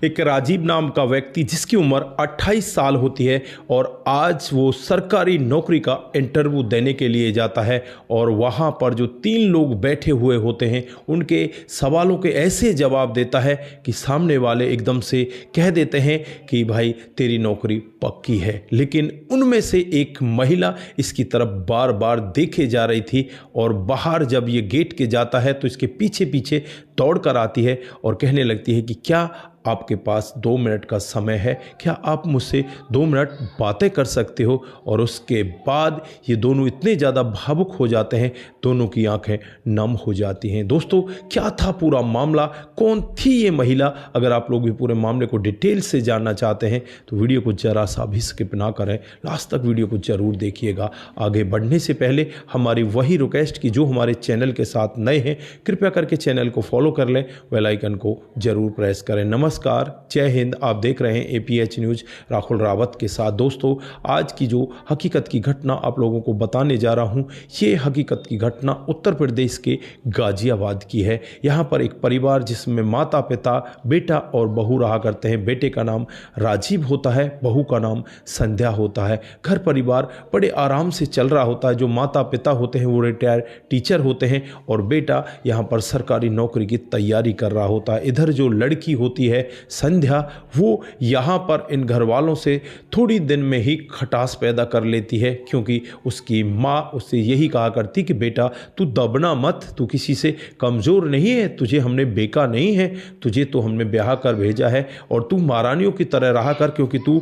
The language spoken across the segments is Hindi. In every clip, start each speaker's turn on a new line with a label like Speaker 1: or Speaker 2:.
Speaker 1: एक राजीव नाम का व्यक्ति जिसकी उम्र 28 साल होती है और आज वो सरकारी नौकरी का इंटरव्यू देने के लिए जाता है और वहाँ पर जो 3 लोग बैठे हुए होते हैं उनके सवालों के ऐसे जवाब देता है कि सामने वाले एकदम से कह देते हैं कि भाई तेरी नौकरी पक्की है। लेकिन उनमें से एक महिला इसकी तरफ बार बार देखे जा रही थी और बाहर जब ये गेट के जाता है तो इसके पीछे पीछे दौड़ कर आती है और कहने लगती है कि क्या आपके पास 2 मिनट का समय है, क्या आप मुझसे 2 मिनट बातें कर सकते हो। और उसके बाद ये दोनों इतने ज़्यादा भावुक हो जाते हैं, दोनों की आंखें नम हो जाती हैं। दोस्तों, क्या था पूरा मामला, कौन थी ये महिला? अगर आप लोग भी पूरे मामले को डिटेल से जानना चाहते हैं तो वीडियो को जरा सा भी स्किप ना करें, लास्ट तक वीडियो को जरूर देखिएगा। आगे बढ़ने से पहले हमारी वही रिक्वेस्ट कि जो हमारे चैनल के साथ नए हैं कृपया करके चैनल को फॉलो कर लें, बेल आइकन को जरूर प्रेस करें। नमस्कार, जय हिंद। आप देख रहे हैं APH न्यूज़ राहुल रावत के साथ। दोस्तों, आज की जो हकीकत की घटना आप लोगों को बताने जा रहा हूं, ये हकीकत की घटना उत्तर प्रदेश के गाजियाबाद की है। यहाँ पर एक परिवार जिसमें माता पिता, बेटा और बहू रहा करते हैं। बेटे का नाम राजीव होता है, बहू का नाम संध्या होता है। घर परिवार बड़े आराम से चल रहा होता है। जो माता पिता होते हैं वो रिटायर्ड टीचर होते हैं और बेटा यहाँ पर सरकारी नौकरी की तैयारी कर रहा होता है। इधर जो लड़की होती है संध्या, वो यहाँ पर इन घर वालों से थोड़ी दिन में ही खटास पैदा कर लेती है, क्योंकि उसकी माँ उससे यही कहा करती कि बेटा तू दबना मत, तू किसी से कमज़ोर नहीं है, तुझे हमने बेका नहीं है, तुझे तो हमने ब्याह कर भेजा है और तू महारानियों की तरह रहा कर, क्योंकि तू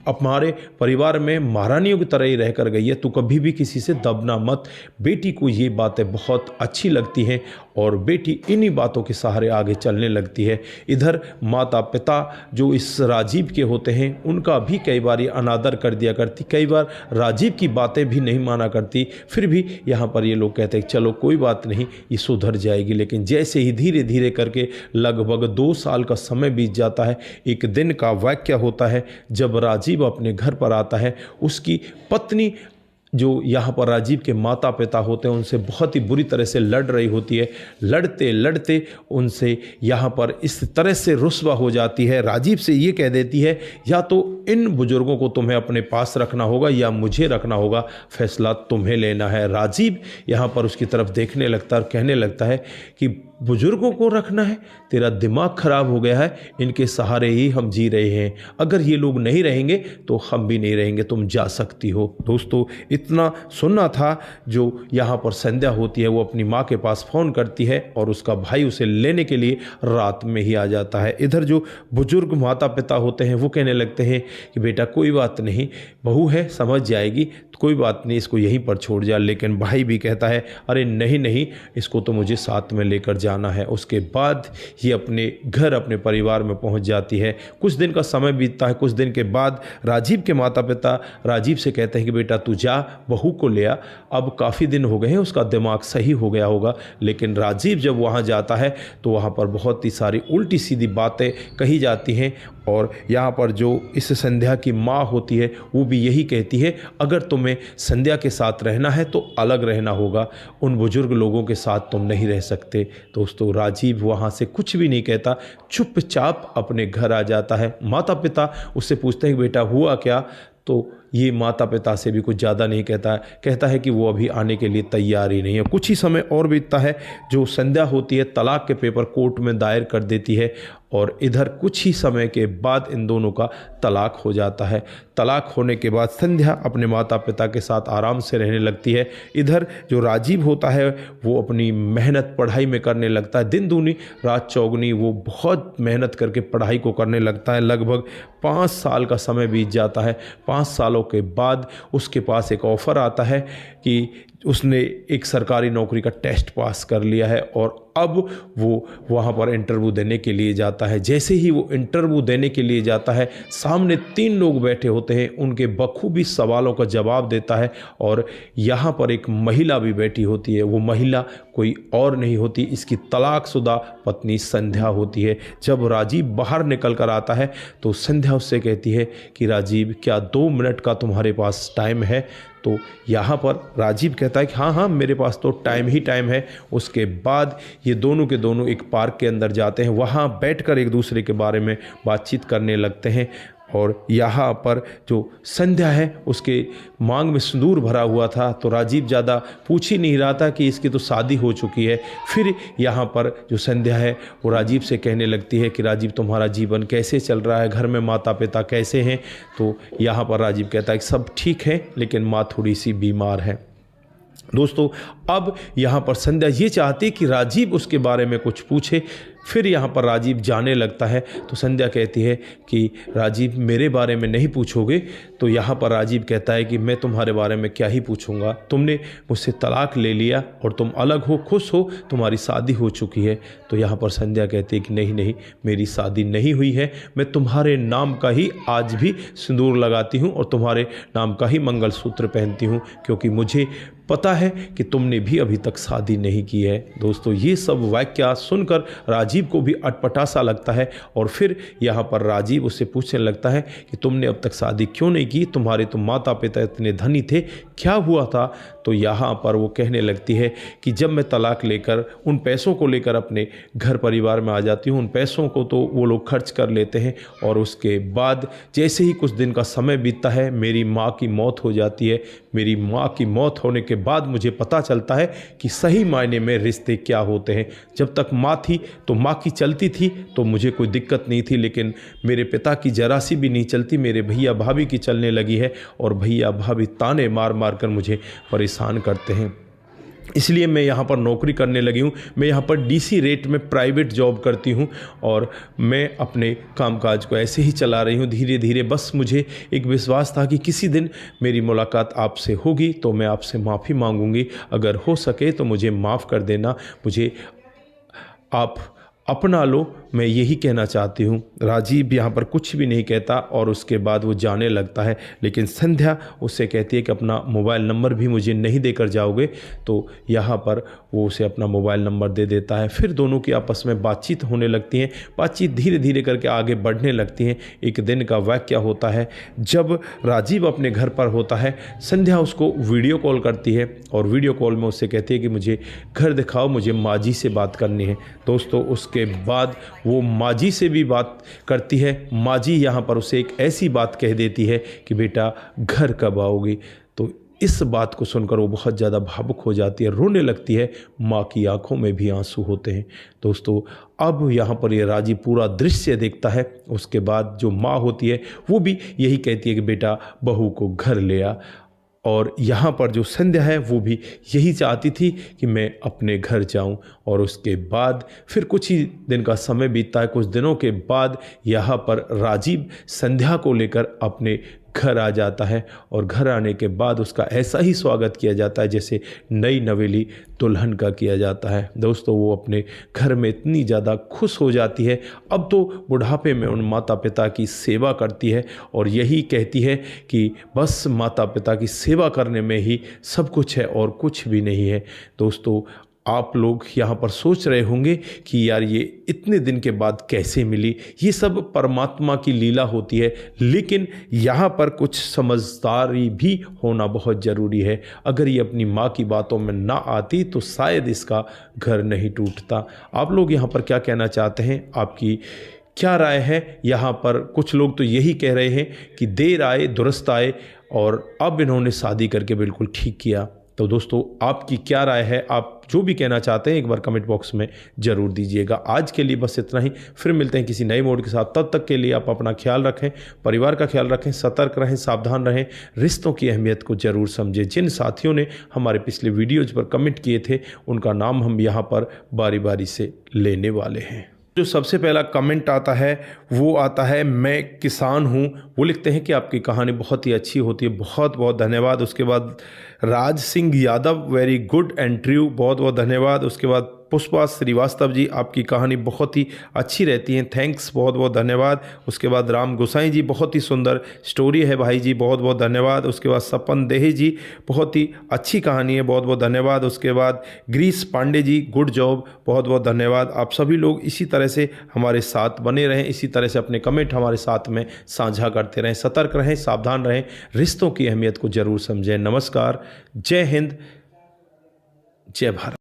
Speaker 1: हमारे परिवार में महारानियों की तरह ही रह कर गई है, तू कभी भी किसी से दबना मत। बेटी को ये बातें बहुत अच्छी लगती हैं और बेटी इन्हीं बातों के सहारे आगे चलने लगती है। इधर माता पिता जो इस राजीव के होते हैं उनका भी कई बार ये अनादर कर दिया करती, कई बार राजीव की बातें भी नहीं माना करती। फिर भी यहाँ पर ये लोग कहते हैं चलो कोई बात नहीं, ये सुधर जाएगी। लेकिन जैसे ही धीरे धीरे करके लगभग 2 साल का समय बीत जाता है, एक दिन का वाक्य होता है जब राजीव अपने घर पर आता है। उसकी पत्नी जो यहाँ पर राजीव के माता पिता होते हैं उनसे बहुत ही बुरी तरह से लड़ रही होती है। लड़ते लड़ते उनसे यहाँ पर इस तरह से रुस्वा हो जाती है, राजीव से ये कह देती है या तो इन बुजुर्गों को तुम्हें अपने पास रखना होगा या मुझे रखना होगा, फैसला तुम्हें लेना है। राजीव यहाँ पर उसकी तरफ देखने लगता है और कहने लगता है कि बुजुर्गों को रखना है, तेरा दिमाग खराब हो गया है, इनके सहारे ही हम जी रहे हैं, अगर ये लोग नहीं रहेंगे तो हम भी नहीं रहेंगे, तुम जा सकती हो। दोस्तों, इतना सुनना था। जो यहाँ पर संध्या होती है वो अपनी माँ के पास फ़ोन करती है और उसका भाई उसे लेने के लिए रात में ही आ जाता है। इधर जो बुजुर्ग माता पिता होते हैं वो कहने लगते हैं कि बेटा कोई बात नहीं, बहू है समझ जाएगी, कोई बात नहीं, इसको यहीं पर छोड़ जा। लेकिन भाई भी कहता है अरे नहीं नहीं, इसको तो मुझे साथ में लेकर जाना है। उसके बाद ये अपने घर अपने परिवार में पहुंच जाती है। कुछ दिन का समय बीतता है। कुछ दिन के बाद राजीव के माता पिता राजीव से कहते हैं कि बेटा तू जा, बहू को ले आ। अब काफ़ी दिन हो गए हैं, उसका दिमाग सही हो गया होगा। लेकिन राजीव जब वहाँ जाता है तो वहाँ पर बहुत ही सारी उल्टी सीधी बातें कही जाती हैं और यहाँ पर जो इस संध्या की माँ होती है वो भी यही कहती है अगर तुम्हें संध्या के साथ रहना है तो अलग रहना होगा, उन बुजुर्ग लोगों के साथ तुम नहीं रह सकते। दोस्तों, राजीव वहाँ से कुछ भी नहीं कहता, चुपचाप अपने घर आ जाता है। माता पिता उससे पूछते हैं कि बेटा हुआ क्या, तो ये माता पिता से भी कुछ ज़्यादा नहीं कहता है कि वो अभी आने के लिए तैयार ही नहीं है। कुछ ही समय और बीतता है। जो संध्या होती है तलाक के पेपर कोर्ट में दायर कर देती है और इधर कुछ ही समय के बाद इन दोनों का तलाक हो जाता है। तलाक होने के बाद संध्या अपने माता पिता के साथ आराम से रहने लगती है। इधर जो राजीव होता है वो अपनी मेहनत पढ़ाई में करने लगता है, दिन दूनी रात चौगुनी वो बहुत मेहनत करके पढ़ाई को करने लगता है। लगभग 5 साल का समय बीत जाता है। 5 सालों के बाद उसके पास एक ऑफ़र आता है कि उसने एक सरकारी नौकरी का टेस्ट पास कर लिया है और अब वो वहाँ पर इंटरव्यू देने के लिए जाता है। जैसे ही वो इंटरव्यू देने के लिए जाता है, सामने 3 लोग बैठे होते हैं, उनके बखूबी सवालों का जवाब देता है और यहाँ पर एक महिला भी बैठी होती है। वो महिला कोई और नहीं होती, इसकी तलाकशुदा पत्नी संध्या होती है। जब राजीव बाहर निकल कर आता है तो संध्या उससे कहती है कि राजीव क्या 2 मिनट का तुम्हारे पास टाइम है, तो यहाँ पर राजीव कहता है कि हाँ हाँ मेरे पास तो टाइम ही टाइम है। उसके बाद ये दोनों के दोनों एक पार्क के अंदर जाते हैं, वहाँ बैठकर एक दूसरे के बारे में बातचीत करने लगते हैं। और यहाँ पर जो संध्या है उसके मांग में सिंदूर भरा हुआ था, तो राजीव ज़्यादा पूछ ही नहीं रहा था कि इसकी तो शादी हो चुकी है। फिर यहाँ पर जो संध्या है वो राजीव से कहने लगती है कि राजीव तुम्हारा जीवन कैसे चल रहा है, घर में माता पिता कैसे हैं। तो यहाँ पर राजीव कहता है कि सब ठीक है लेकिन माँ थोड़ी सी बीमार है। दोस्तों अब यहाँ पर संध्या ये चाहती कि राजीव उसके बारे में कुछ पूछे। फिर यहाँ पर राजीव जाने लगता है तो संध्या कहती है कि राजीव मेरे बारे में नहीं पूछोगे। तो यहाँ पर राजीव कहता है कि मैं तुम्हारे बारे में क्या ही पूछूंगा, तुमने मुझसे तलाक ले लिया और तुम अलग हो, खुश हो, तुम्हारी शादी हो चुकी है। तो यहाँ पर संध्या कहती है कि नहीं नहीं मेरी शादी नहीं हुई है, मैं तुम्हारे नाम का ही आज भी सिंदूर लगाती हूँ और तुम्हारे नाम का ही मंगलसूत्र पहनती हूँ, क्योंकि मुझे पता है कि तुमने भी अभी तक शादी नहीं की है। दोस्तों ये सब वाक्य सुनकर राजीव को भी अटपटा सा लगता है और फिर यहाँ पर राजीव उससे पूछने लगता है कि तुमने अब तक शादी क्यों नहीं की, तुम्हारे तो माता पिता इतने धनी थे, क्या हुआ था। तो यहाँ पर वो कहने लगती है कि जब मैं तलाक लेकर उन पैसों को लेकर अपने घर परिवार में आ जाती हूँ, उन पैसों को तो वो लोग खर्च कर लेते हैं और उसके बाद जैसे ही कुछ दिन का समय बीतता है मेरी माँ की मौत हो जाती है। मेरी माँ की मौत होने के बाद मुझे पता चलता है कि सही मायने में रिश्ते क्या होते हैं। जब तक माँ थी तो माँ की चलती थी तो मुझे कोई दिक्कत नहीं थी, लेकिन मेरे पिता की जरा सी भी नहीं चलती, मेरे भैया भाभी की चलने लगी है और भैया भाभी ताने मार मार कर मुझे परेशान करते हैं। इसलिए मैं यहाँ पर नौकरी करने लगी हूँ। मैं यहाँ पर डीसी रेट में प्राइवेट जॉब करती हूँ और मैं अपने कामकाज को ऐसे ही चला रही हूँ धीरे धीरे। बस मुझे एक विश्वास था कि किसी दिन मेरी मुलाकात आपसे होगी तो मैं आपसे माफ़ी मांगूंगी, अगर हो सके तो मुझे माफ़ कर देना, मुझे आप अपना लो, मैं यही कहना चाहती हूँ। राजीव यहाँ पर कुछ भी नहीं कहता और उसके बाद वो जाने लगता है, लेकिन संध्या उससे कहती है कि अपना मोबाइल नंबर भी मुझे नहीं देकर जाओगे। तो यहाँ पर वो उसे अपना मोबाइल नंबर दे देता है। फिर दोनों की आपस में बातचीत होने लगती है, बातचीत धीरे धीरे करके आगे बढ़ने लगती है। एक दिन का वाक़या होता है जब राजीव अपने घर पर होता है, संध्या उसको वीडियो कॉल करती है और वीडियो कॉल में उससे कहती है कि मुझे घर दिखाओ, मुझे माँ जी से बात करनी है। दोस्तों उसके बाद वो माँ जी से भी बात करती है। माँ जी यहाँ पर उसे एक ऐसी बात कह देती है कि बेटा घर कब आओगी। तो इस बात को सुनकर वो बहुत ज़्यादा भावुक हो जाती है, रोने लगती है, माँ की आंखों में भी आंसू होते हैं। दोस्तों अब यहाँ पर ये राजीव पूरा दृश्य देखता है। उसके बाद जो माँ होती है वो भी यही कहती है कि बेटा बहू को घर ले आ। और यहाँ पर जो संध्या है वो भी यही चाहती थी कि मैं अपने घर जाऊं। और उसके बाद फिर कुछ ही दिन का समय बीतता है। कुछ दिनों के बाद यहाँ पर राजीव संध्या को लेकर अपने घर आ जाता है और घर आने के बाद उसका ऐसा ही स्वागत किया जाता है जैसे नई नवेली दुल्हन का किया जाता है। दोस्तों वो अपने घर में इतनी ज़्यादा खुश हो जाती है, अब तो बुढ़ापे में उन माता पिता की सेवा करती है और यही कहती है कि बस माता पिता की सेवा करने में ही सब कुछ है और कुछ भी नहीं है। दोस्तों आप लोग यहाँ पर सोच रहे होंगे कि यार ये इतने दिन के बाद कैसे मिली, ये सब परमात्मा की लीला होती है, लेकिन यहाँ पर कुछ समझदारी भी होना बहुत ज़रूरी है। अगर ये अपनी माँ की बातों में ना आती तो शायद इसका घर नहीं टूटता। आप लोग यहाँ पर क्या कहना चाहते हैं, आपकी क्या राय है? यहाँ पर कुछ लोग तो यही कह रहे हैं कि देर आए दुरुस्त आए और अब इन्होंने शादी करके बिल्कुल ठीक किया। तो दोस्तों आपकी क्या राय है? आप जो भी कहना चाहते हैं एक बार कमेंट बॉक्स में ज़रूर दीजिएगा। आज के लिए बस इतना ही, फिर मिलते हैं किसी नए मोड के साथ। तब तक के लिए आप अपना ख्याल रखें, परिवार का ख्याल रखें, सतर्क रहें, सावधान रहें, रिश्तों की अहमियत को ज़रूर समझें। जिन साथियों ने हमारे पिछले वीडियोज पर कमेंट किए थे उनका नाम हम यहाँ पर बारी बारी से लेने वाले हैं। जो सबसे पहला कमेंट आता है वो आता है मैं किसान हूँ। वो लिखते हैं कि आपकी कहानी बहुत ही अच्छी होती है, बहुत बहुत धन्यवाद। उसके बाद Raj Singh Yadav, very good and true, बहुत बहुत धन्यवाद। उसके बाद पुष्पा श्रीवास्तव जी, आपकी कहानी बहुत ही अच्छी रहती है, थैंक्स, बहुत बहुत धन्यवाद। उसके बाद राम गोसाई जी, बहुत ही सुंदर स्टोरी है भाई जी, बहुत बहुत धन्यवाद। उसके बाद सपन देही जी, बहुत ही अच्छी कहानी है, बहुत बहुत धन्यवाद। उसके बाद Greece Pandey ji, good job, बहुत बहुत धन्यवाद। आप सभी लोग इसी तरह से हमारे साथ बने रहें, इसी तरह से अपने कमेंट हमारे साथ में साझा करते रहें। सतर्क रहें, सावधान रहें, रिश्तों की अहमियत को जरूर समझें। नमस्कार, जय हिंद, जय भारत।